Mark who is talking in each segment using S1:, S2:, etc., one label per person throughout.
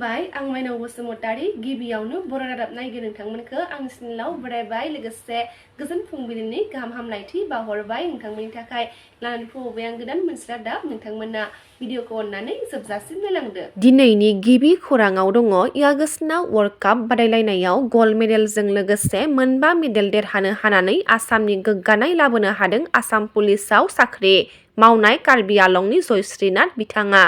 S1: खुलुमबाय आं माइनाव बसुमतारी गिबियावनो बर' रादाब नायगिरि नोंथांमोनखौ आं सिनिलाव बरायबाय लोगोसे गोजोन फुंबिलिनि गाहाम हामलायथि बावहरबाय नोंथांमोननि थाखाय लानानै फैबाय आं गोदान मोनसे रादाब नोंथांमोना भिडिअखौ अननानै जोबजासिम नायलांदो। दिनैनि गिबि खौराङाव दङ यागोसनाव वर्ल्ड काप बादायलायनायाव गल्ड मेडेलजों लोगोसे मोनबा मेडेल देरहानो हानानै आसामनि गोग्गानाय लाबोनो हादों आसाम पुलिसाव साख्रि मावनाय कार्बि आलंनि जयश्रीनाथ बिथाङा।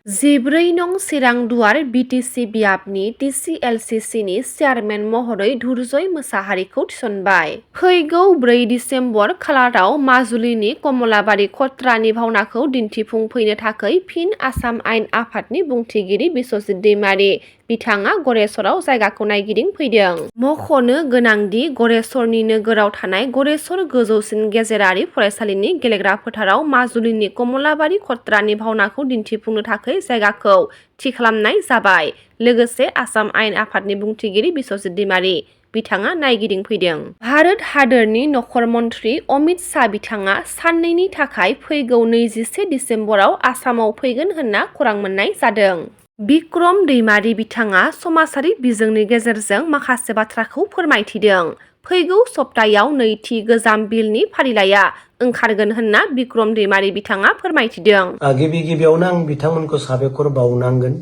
S1: 14 नं चिरां दुवार बिटिसि बियाबनि TCLCCनि चेयारमेन महरै धुरजय मोसाहारिखौ थिसनबाय। फैगौ 4 डिसेम्बर खालाराव माजुलिनि कमलाबारि खत्रानि भावनाखौ दिन्थिफुंफैनो थाखाय फिन आसाम आयेन आफादनि बुंथिगिरि बिस्वजित दैमारि बिथाङा गरेस्वराव जायगाखौ नायगिदिंफैदों। मख'नो गोनांदि गरेस्वरनि नोगोराव थानाय गरेस्वर गोजौसिन गेजेरारि फरायसालिनि गेलेग्रा फोथाराव माजुलिनि कमलाबारि खत्रानि भावनाखौ दिन्थिफुंनो थाखाय जायगाखौ थि खालामनाय जाबाय। लोगोसे आसाम आयेन आफादनि बुंथिगिरि बिस्वजित दैमारि बिथाङा नायगिदिंफैदों। भारत हादोरनि नखर मन्थ्रि अमित शाह बिथाङा साननैनि थाखाय फैगौ 21 डिसेम्बराव आसामाव फैगोन होनना खौरां मोननाय जादों। बिक्रम दैमारि बिथाङा समाजारि बिजोंनि गेजेरजों माखासे बाथ्राखौ फोरमायथिदों। फैगौ सप्तायाव नैथि गोजाम बिलनि फारिलाइया ओंखारगोन होनना बिक्रम दैमारि बिथाङा फोरमायथिदों।
S2: गिबियावनो आं बिथांमोनखौ साबायखर बावनांगोन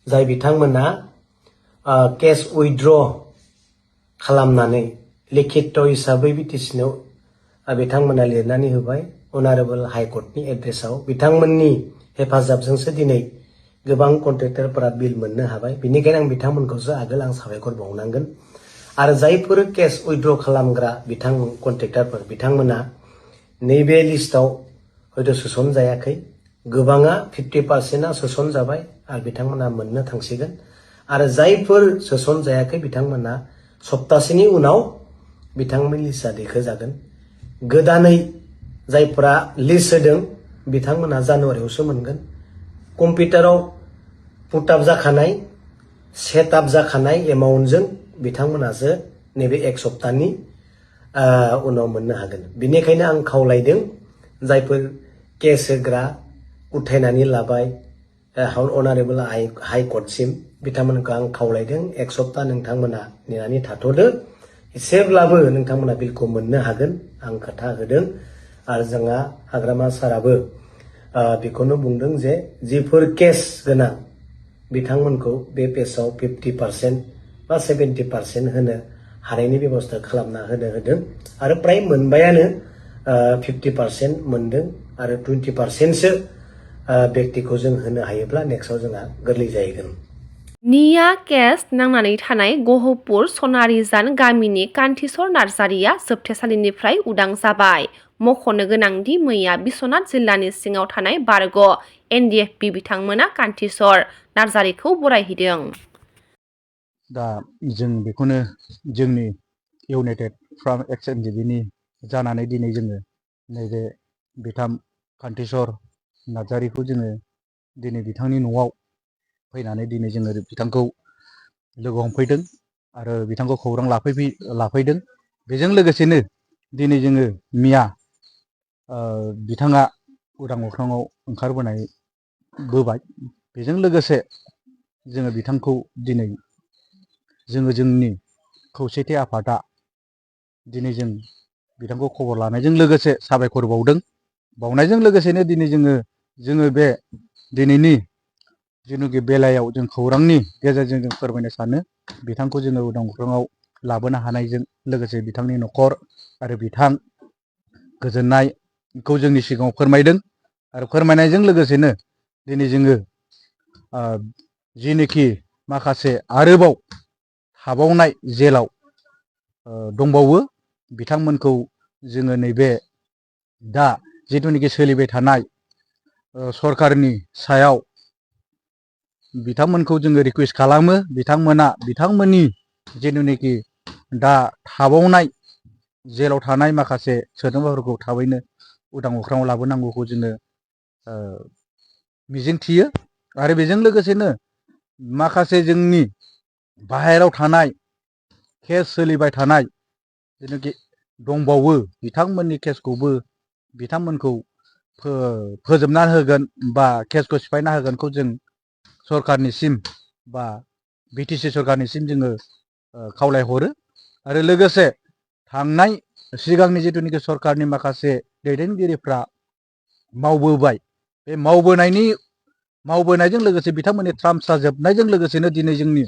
S2: जाय बिथांमोना केस उइथड्र खालामनानै लिखित हिसाबै बिटिसिनाव बिथांमोना लिरनानै होबाय अनारेबल हाइकर्टनि एड्रेसाव। बिथांमोननि हेफाजाबजोंसो दिनै गोबां कन्ट्रेक्टरफोरा बिल मोननो हाबाय। बेनिखायनो आं बिथांमोनखौसो आगोल आं साबायखर बावनांगोन। आरो जायफोर केस उइथड्र खालामग्रा कन्ट्रेक्टरफोर बिथांमोना नैबे लिस्टआव हयथ' सोसनजायाखै। गोबाङा 50%आ सोसन जाबाय आरो बिथांमोना मोननो थांसिगोन। आरो जायफोर सोसन जायाखै बिथांमोना सप्तासेनि उनाव बिथांमोननि लिस्टआ दैखोजागोन। गोदानै जायफोरा लिस्ट होदों बिथांमोना जानुवारियावसो मोनगोन। कम्पिउटाराव पुटआप जाखानाय सेटआप जाखानाय एमाउन्टजों बिथांमोनासो नैबे एक सप्तानि उनाव मोननो हागोन। बेनिखायनो आं खावलायदों जायफोर केस होग्रा उथायनानै लाबाय अनारेबल हाइकर्टसिम बिथांमोनखौ आं खावलायदों एक सप्ता नोंथांमोना नेनानै थाथ'दो। एसेब्लाबो नोंथांमोना बिलखौ मोननो हागोन आं खोथा होदों। आरो जोंहा हाग्रामा साराबो बेखौनो बुंदों जे जिफोर केस गोनां बिथांमोनखौ बे पेजआव 50% बा 70% होनो हानायनि बेबस्था खालामना होदों। आरो प्राय मोनबायानो 50% मोनदों आरो 20%सो व्यक्तिखौ जों होनो हायोब्ला नेक्स्टआव जोंहा गोरलै जाहैगोन।
S1: निया केस नांनानै थानाय गहपुर सनारिजान गामिनि कान्तिस्वर नार्जारिया जोबथेसालिनिफ्राय उदां जाबाय। मख'नो गोनांदि मैया बिश्वनाथ जिल्लानि सिङाव थानाय बारग' NDFB बिथांमोना कान्तिस्वर नार्जारिखौ बरायहैदों।
S3: दा जों बेखौनो जोंनि इउनाइटेड फ्रम XNDBनि जानानै दिनै जोङो नैबे बिथां कान्तिस्वर नार्जारिखौ जोङो दिनै बिथांनि न'आव फैनानै दिनै जोङो बिथांखौ लोगो हमफैदों आरो बिथांखौ खौरां लाफैदों। बेजों लोगोसेनो दिनै जोङो मिया बिथाङा उदां अख्राङाव ओंखारबोबाय। बेजों लोगोसे जोङो बिथांखौ दिनै जोङो जोंनि खौसेथि आफादा दिनै जों बिथांखौ खबर लानायजों लोगोसे साबायखर बावनायजों लोगोसेनो दिनै जोङो बे दिनैनि जेनुखि बेलायाव जों खौरांनि गेजेरजों जों फोरमायनो सानो बिथांखौ जोङो उदां अख्राङाव लाबोनो हानायजों लोगोसे बिथांनि न'खर आरो बिथां गोजोननायखौ जोंनि सिगाङाव फोरमायदों। आरो फोरमायनायजों लोगोसेनो दिनै जोङो जिनोखि माखासे आरोबाव थाबावनाय जेलाव दंबावो बिथांमोनखौ जोङो नैबे दा जिथुनिखि सोलिबाय थानाय सरकारनि सायाव बिथांमोनखौ जोङो रिकुवेस्ट खालामो बिथांमोननि जिथुनिखि दा थाबावनाय जेलाव थानाय माखासे सोद्रोमाफोरखौ थाबैनो उदां अख्राङाव लाबोनांगौखौ जोङो मिजिंथियो। आरो बेजों लोगोसेनो माखासे जोंनि बाहेरायाव थानाय केस सोलिबाय थानाय जेनाखि दंबावो बिथांमोननि केसखौबो बिथांमोनखौ फोजोबना होगोन बा केसखौ सिफायना होगोनखौ जों सरकारनिसिम बा बिटिसि सरकारनिसिम जोङो खावलायहरो आरो लोगोसे थांनाय सिगांनि जिथुनिखि सरकारनि माखासे दैदेनगिरिफ्रा मावबोबाय बे मावबोनायजों लोगोसे बिथांमोननि ट्राम्पसा जोबनायजों लोगोसेनो दिनै जोंनि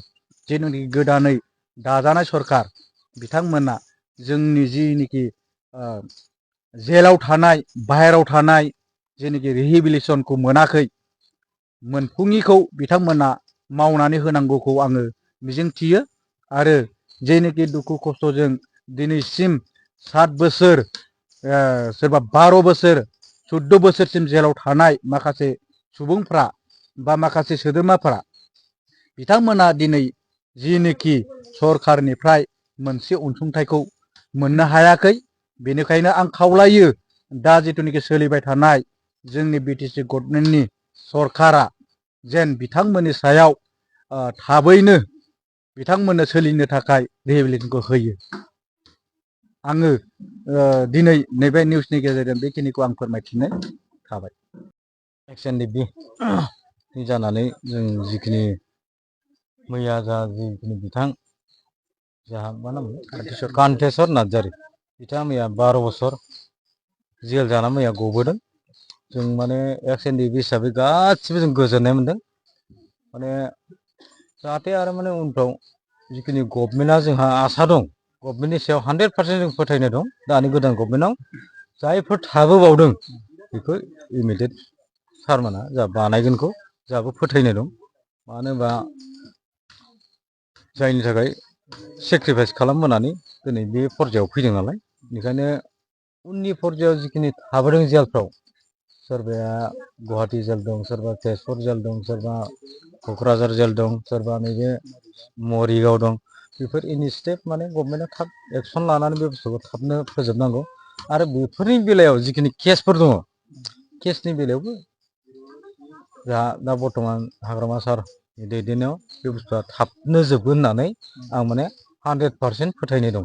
S3: जेनाखि गोदानै दाजानाय सरकार बिथांमोना जोंनि जिनिखि जेलाव थानाय बाहेराव थानाय जेनाखि रिहेबिलिसनखौ मोनाखै मोनफुङिखौ बिथांमोना मावनानै होनांगौखौ आङो मिजिंथियो आरो जेनाखि दुखु खस्थ'जों दिनैसिम 7 बोसोर सोरबा 12 बोसोर 14 बोसोरसिम जेलाव थानाय माखासे सुबुंफ्रा बा माखासे सोद्रोमाफ्रा बिथांमोना दिनै जिनिखि सरकारनिफ्राय मोनसे अनसुंथाइखौ मोननो हायाखै बेनिखायनो आं खावलायो दा जिथुनिखि सोलिबाय थानाय जोंनि बिटिसि गभर्नमेन्टनि सरकारा जेन बिथांमोननि सायाव थाबैनो बिथांमोननो सोलिनो थाखाय रिहेबिलिटेसनखौ होयो आङो दिनै नैबे निउसनि गेजेरजों बेखिनिखौ आं फोरमायथिनाय थाबाय XNDB जानानै जों जिखिनि मैया जिखिनि बिथां जाहा मा नाम कान्तेस्वर नार्जारि बिथाङा मैया 12 बोसोर जेल जाना मैया गबोदों जों माने XNDB हिसाबै गासिबो जों गोजोननाय मोनदों माने जाहाथे आरो माने उनफ्राव जिखिनि गभर्नमेन्टआ जोंहा आसा दं गभर्नमेन्टनि सायाव 100% जों फोथायनाय दं दानि गोदान गभर्नमेन्टआव जायफोर थाबोबावदों बेखौ इमिडियेट सारमोना जा बानायगोनखौ जोंहाबो फोथायनाय दं मानो होनबा जायनि थाखाय सेक्रिफाइस खालामबोनानै दिनै बे पर्यायाव फैदों नालाय बेनिखायनो उननि पर्यायाव जिखिनि थाबोदों जेलफ्राव सोरबाया गुवाहाटि जेल दं सोरबा तेजपुर जेल दं सोरबा क'क्राझार जेल दं सोरबा नैबे मरिगाव दं बेफोर इनिसियेटिभ माने गभर्नमेन्टआ थाब एक्सन लानानै बे बुस्थुखौ थाबनो फोजोबनांगौ आरो बेफोरनि बेलायाव जिखिनि केसफोर दङ केसनि बेलायावबो जोंहा दा बर्थमान हाग्रामा सारनि दैदेननायाव बे बुस्थुआ थाबनो जोबगोन होननानै आं माने 100% फोथायनाय दं